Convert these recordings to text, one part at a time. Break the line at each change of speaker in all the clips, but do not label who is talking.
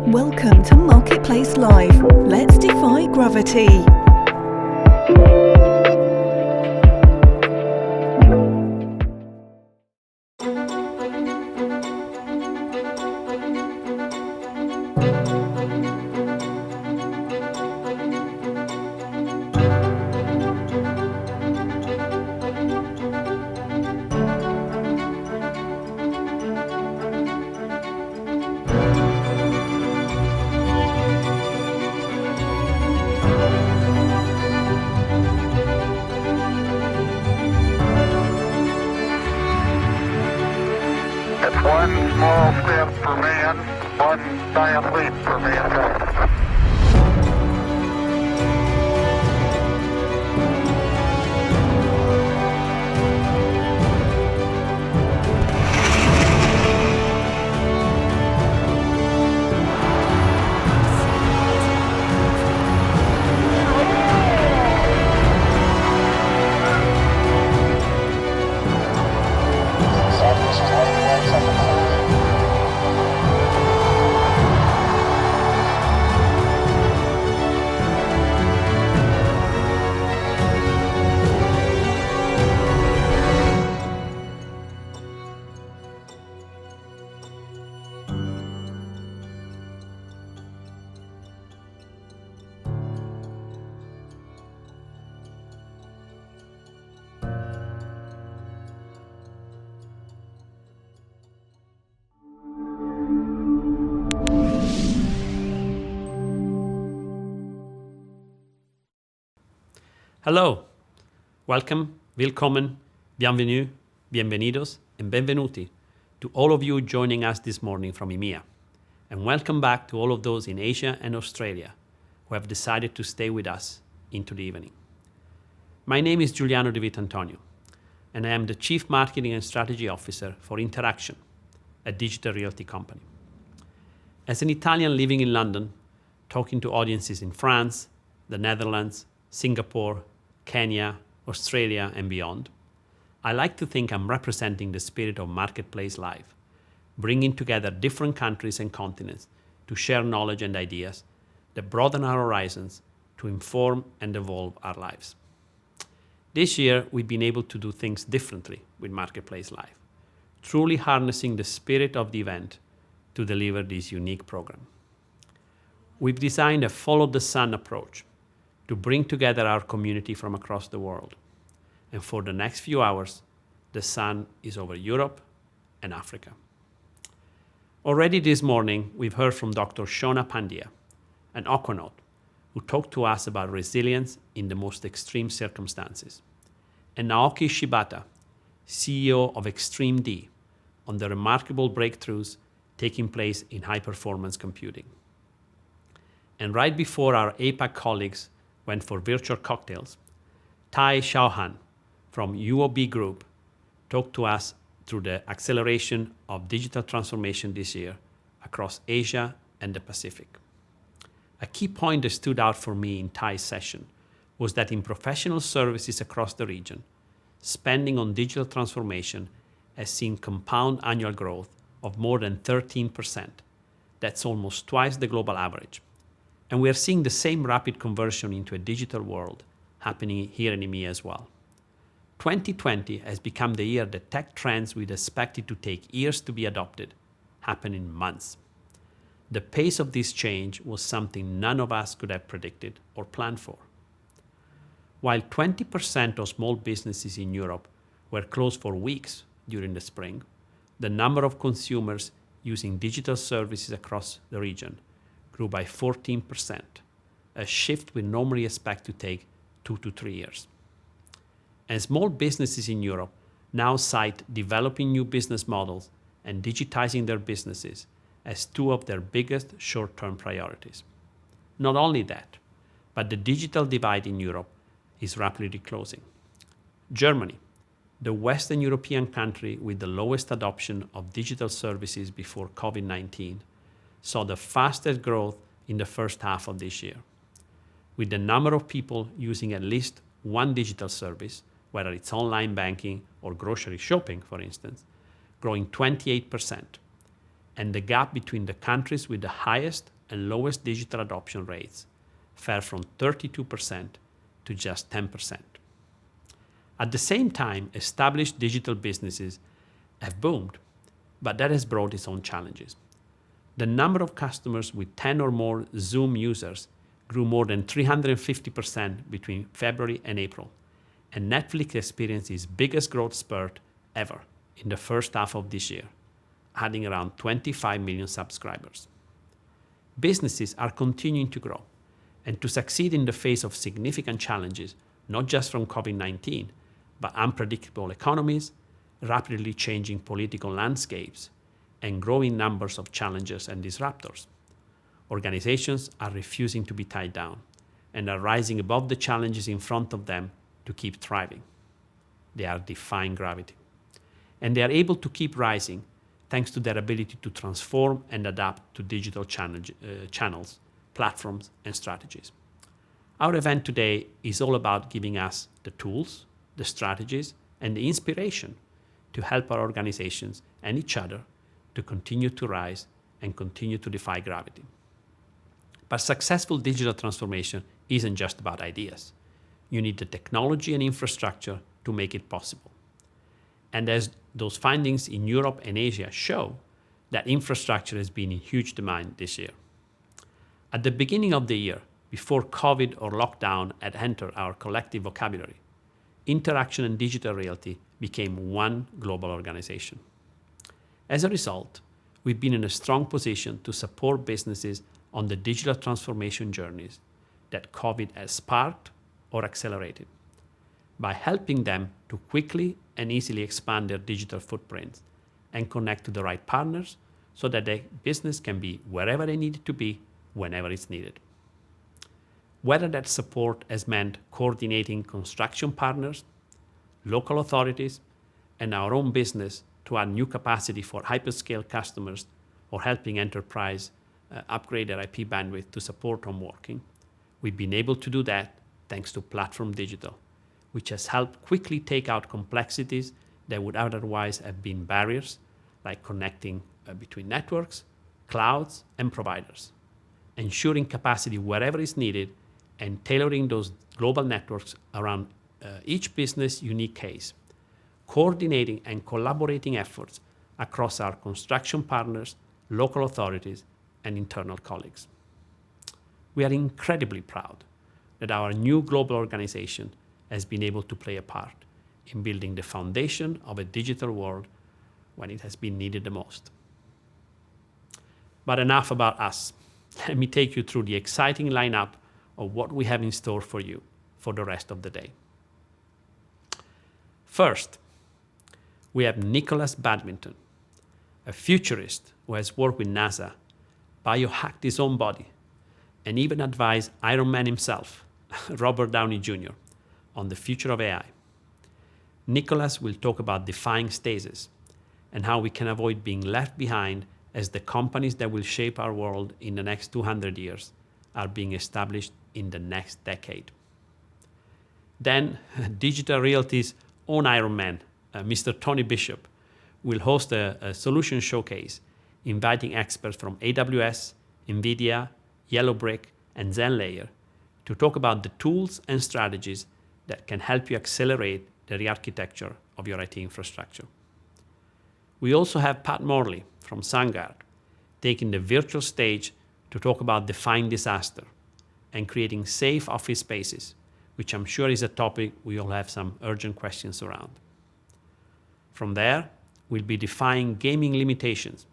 Welcome to Marketplace Live. Let's defy gravity.
One small step for man, one giant leap for mankind.
Hello, welcome, willkommen, bienvenue, bienvenidos, and benvenuti to all of you joining us this morning from EMEA. And welcome back to all of those in Asia and Australia who have decided to stay with us into the evening. My name is Giuliano Di Vitantonio, and I am the Chief Marketing and Strategy Officer for Interxion, a Digital Realty Company. As an Italian living in London, talking to audiences in France, the Netherlands, Singapore, Kenya, Australia, and beyond, I like to think I'm representing the spirit of Marketplace Live, bringing together different countries and continents to share knowledge and ideas that broaden our horizons to inform and evolve our lives. This year, we've been able to do things differently with Marketplace Live, truly harnessing the spirit of the event to deliver this unique program. We've designed a follow-the-sun approach to bring together our community from across the world. And for the next few hours, the sun is over Europe and Africa. Already this morning, we've heard from Dr. Shona Pandya, an aquanaut, who talked to us about resilience in the most extreme circumstances, and Naoki Shibata, CEO of Extreme D, on the remarkable breakthroughs taking place in high-performance computing. And right before our APAC colleagues went for virtual cocktails, Tai Xiaohan from UOB Group talked to us through the acceleration of digital transformation this year across Asia and the Pacific. A key point that stood out for me in Tai's session was that in professional services across the region, spending on digital transformation has seen compound annual growth of more than 13%. That's almost twice the global average. And we are seeing the same rapid conversion into a digital world happening here in EMEA as well. 2020 has become the year that tech trends we'd expected to take years to be adopted happen in months. The pace of this change was something none of us could have predicted or planned for. While 20% of small businesses in Europe were closed for weeks during the spring, the number of consumers using digital services across the region grew by 14%, a shift we normally expect to take 2 to 3 years. And small businesses in Europe now cite developing new business models and digitizing their businesses as two of their biggest short-term priorities. Not only that, but the digital divide in Europe is rapidly closing. Germany, the Western European country with the lowest adoption of digital services before COVID-19, saw the fastest growth in the first half of this year, with the number of people using at least one digital service, whether it's online banking or grocery shopping, for instance, growing 28%, and the gap between the countries with the highest and lowest digital adoption rates fell from 32% to just 10%. At the same time, established digital businesses have boomed, but that has brought its own challenges. The number of customers with 10 or more Zoom users grew more than 350% between February and April, and Netflix experienced its biggest growth spurt ever in the first half of this year, adding around 25 million subscribers. Businesses are continuing to grow, and to succeed in the face of significant challenges, not just from COVID-19, but unpredictable economies, rapidly changing political landscapes, and growing numbers of challengers and disruptors. Organizations are refusing to be tied down and are rising above the challenges in front of them to keep thriving. They are defying gravity. And they are able to keep rising thanks to their ability to transform and adapt to digital channels, platforms, and strategies. Our event today is all about giving us the tools, the strategies, and the inspiration to help our organizations and each other to continue to rise and continue to defy gravity. But successful digital transformation isn't just about ideas. You need the technology and infrastructure to make it possible. And as those findings in Europe and Asia show, that infrastructure has been in huge demand this year. At the beginning of the year, before COVID or lockdown had entered our collective vocabulary, Interxion and Digital Realty became one global organization. As a result, we've been in a strong position to support businesses on the digital transformation journeys that COVID has sparked or accelerated, by helping them to quickly and easily expand their digital footprints and connect to the right partners so that their business can be wherever they need it to be, whenever it's needed. Whether that support has meant coordinating construction partners, local authorities, and our own business to add new capacity for hyperscale customers, or helping enterprise upgrade their IP bandwidth to support home working, we've been able to do that thanks to Platform Digital, which has helped quickly take out complexities that would otherwise have been barriers, like connecting between networks, clouds, and providers, ensuring capacity wherever is needed, and tailoring those global networks around each business' unique case, coordinating and collaborating efforts across our construction partners, local authorities, and internal colleagues. We are incredibly proud that our new global organization has been able to play a part in building the foundation of a digital world when it has been needed the most. But enough about us. Let me take you through the exciting lineup of what we have in store for you for the rest of the day. First, we have Nicholas Badminton, a futurist who has worked with NASA, biohacked his own body, and even advised Iron Man himself, Robert Downey Jr., on the future of AI. Nicholas will talk about defying stasis and how we can avoid being left behind as the companies that will shape our world in the next 200 years are being established in the next decade. Then, Digital Realty's own Iron Man, Mr. Tony Bishop, will host a solution showcase, inviting experts from AWS, NVIDIA, Yellowbrick, and ZenLayer to talk about the tools and strategies that can help you accelerate the re-architecture of your IT infrastructure. We also have Pat Morley from SunGard taking the virtual stage to talk about defying disaster and creating safe office spaces, which I'm sure is a topic we all have some urgent questions around. From there, we'll be defying gaming limitations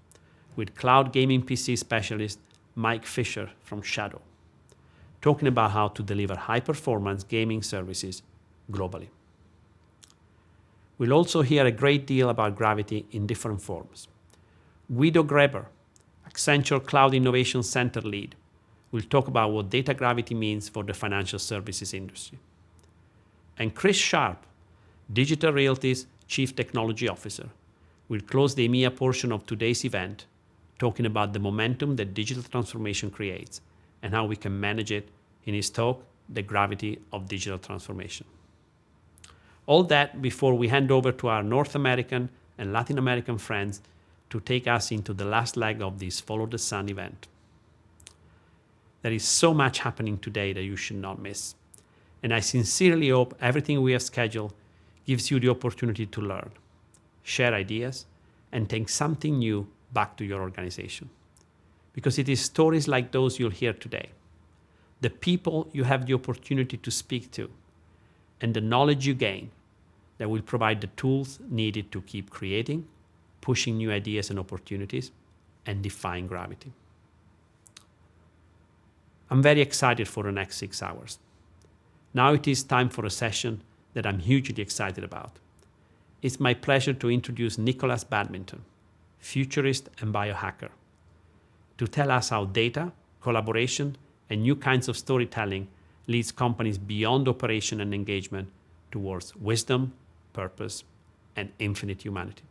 with cloud gaming PC specialist Mike Fisher from Shadow, talking about how to deliver high-performance gaming services globally. We'll also hear a great deal about Gravity in different forms. Guido Greber, Accenture Cloud Innovation Center lead, will talk about what data gravity means for the financial services industry. And Chris Sharp, Digital Realty's Chief Technology Officer, will close the EMEA portion of today's event, talking about the momentum that digital transformation creates and how we can manage it in his talk, The Gravity of Digital Transformation. All that before we hand over to our North American and Latin American friends to take us into the last leg of this Follow the Sun event. There is so much happening today that you should not miss. And I sincerely hope everything we have scheduled gives you the opportunity to learn, share ideas, and take something new back to your organization. Because it is stories like those you'll hear today, the people you have the opportunity to speak to, and the knowledge you gain that will provide the tools needed to keep creating, pushing new ideas and opportunities, and defying gravity. I'm very excited for the next 6 hours. Now it is time for a session that I'm hugely excited about. It's my pleasure to introduce Nicholas Badminton, futurist and biohacker, to tell us how data, collaboration, and new kinds of storytelling leads companies beyond operation and engagement towards wisdom, purpose, and infinite humanity.